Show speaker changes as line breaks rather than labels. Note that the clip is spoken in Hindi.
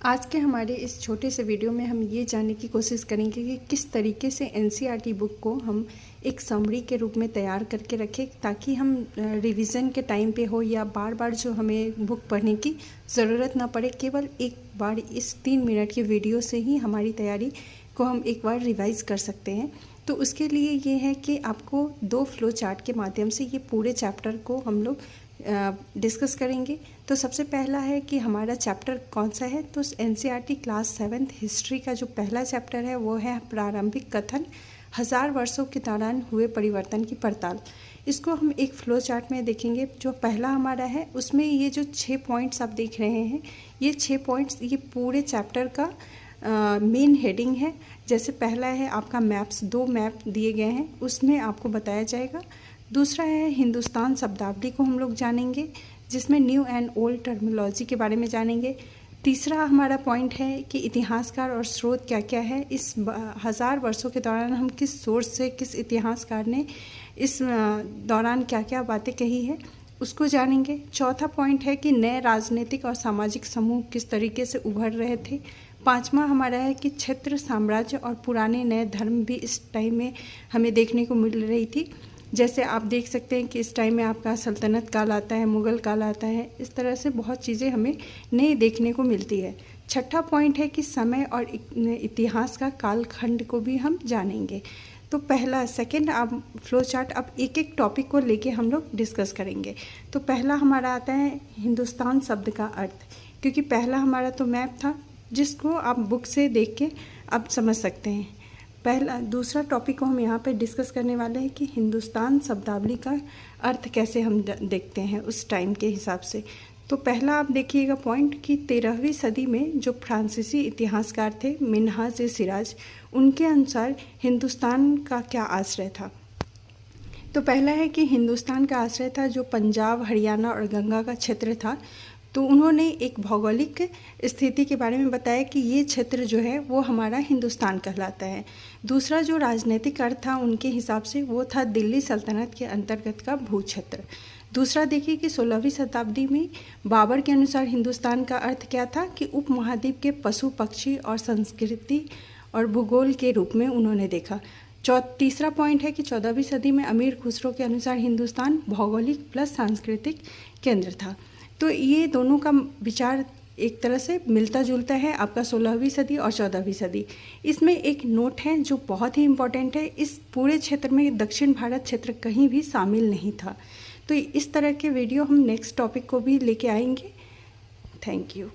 आज के हमारे इस छोटे से वीडियो में हम ये जानने की कोशिश करेंगे कि किस तरीके से एनसीईआरटी बुक को हम एक समरी के रूप में तैयार करके रखें, ताकि हम रिवीजन के टाइम पे हो या बार बार जो हमें बुक पढ़ने की ज़रूरत ना पड़े। केवल एक बार इस 3 मिनट के वीडियो से ही हमारी तैयारी को हम एक बार रिवाइज़ कर सकते हैं। तो उसके लिए ये है कि आपको 2 फ्लो चार्ट के माध्यम से ये पूरे चैप्टर को हम लोग डिस्कस करेंगे। तो सबसे पहला है कि हमारा चैप्टर कौन सा है। तो एनसीईआरटी क्लास 7th हिस्ट्री का जो पहला चैप्टर है वो है प्रारंभिक कथन, 1000 वर्षों के दौरान हुए परिवर्तन की पड़ताल। इसको हम एक फ्लो चार्ट में देखेंगे। जो पहला हमारा है उसमें ये जो 6 पॉइंट्स आप देख रहे हैं, ये 6 पॉइंट्स ये पूरे चैप्टर का मेन हेडिंग है। जैसे पहला है आपका मैप्स, 2 मैप दिए गए हैं, उसमें आपको बताया जाएगा। दूसरा है हिंदुस्तान शब्दावली को हम लोग जानेंगे, जिसमें न्यू एंड ओल्ड टर्मिनोलॉजी के बारे में जानेंगे। तीसरा हमारा पॉइंट है कि इतिहासकार और स्रोत क्या क्या है। इस 1000 वर्षों के दौरान हम किस सोर्स से, किस इतिहासकार ने इस दौरान क्या क्या बातें कही है, उसको जानेंगे। चौथा पॉइंट है कि नए राजनीतिक और सामाजिक समूह किस तरीके से उभर रहे थे। पांचवा हमारा है कि क्षेत्र, साम्राज्य और पुराने नए धर्म भी इस टाइम में हमें देखने को मिल रही थी। जैसे आप देख सकते हैं कि इस टाइम में आपका सल्तनत काल आता है, मुग़ल काल आता है, इस तरह से बहुत चीज़ें हमें नई देखने को मिलती है। छठा पॉइंट है कि समय और इतिहास का कालखंड को भी हम जानेंगे। तो पहला सेकंड आप फ्लो चार्ट, अब एक एक टॉपिक को लेके हम लोग डिस्कस करेंगे। तो पहला हमारा आता है हिंदुस्तान शब्द का अर्थ, क्योंकि पहला हमारा तो मैप था जिसको आप बुक से देख के आप समझ सकते हैं। दूसरा टॉपिक को हम यहाँ पे डिस्कस करने वाले हैं कि हिंदुस्तान शब्दावली का अर्थ कैसे हम देखते हैं उस टाइम के हिसाब से। तो पहला आप देखिएगा पॉइंट कि 13वीं सदी में जो फ्रांसीसी इतिहासकार थे मिन्हाज ए सिराज, उनके अनुसार हिंदुस्तान का क्या आश्रय था। तो पहला है कि हिंदुस्तान का आश्रय था जो पंजाब, हरियाणा और गंगा का क्षेत्र था। तो उन्होंने एक भौगोलिक स्थिति के बारे में बताया कि ये क्षेत्र जो है वो हमारा हिंदुस्तान कहलाता है। दूसरा जो राजनीतिक अर्थ था उनके हिसाब से वो था दिल्ली सल्तनत के अंतर्गत का भू क्षेत्र। दूसरा देखिए कि 16वीं शताब्दी में बाबर के अनुसार हिंदुस्तान का अर्थ क्या था कि उपमहाद्वीप के पशु, पक्षी और संस्कृति और भूगोल के रूप में उन्होंने देखा। तीसरा पॉइंट है कि 14वीं सदी में अमीर खुसरो के अनुसार हिंदुस्तान भौगोलिक प्लस सांस्कृतिक केंद्र था। तो ये दोनों का विचार एक तरह से मिलता जुलता है, आपका 16वीं सदी और 14वीं सदी। इसमें एक नोट है जो बहुत ही इम्पोर्टेंट है, इस पूरे क्षेत्र में दक्षिण भारत क्षेत्र कहीं भी शामिल नहीं था। तो इस तरह के वीडियो हम नेक्स्ट टॉपिक को भी लेके आएंगे। Thank you.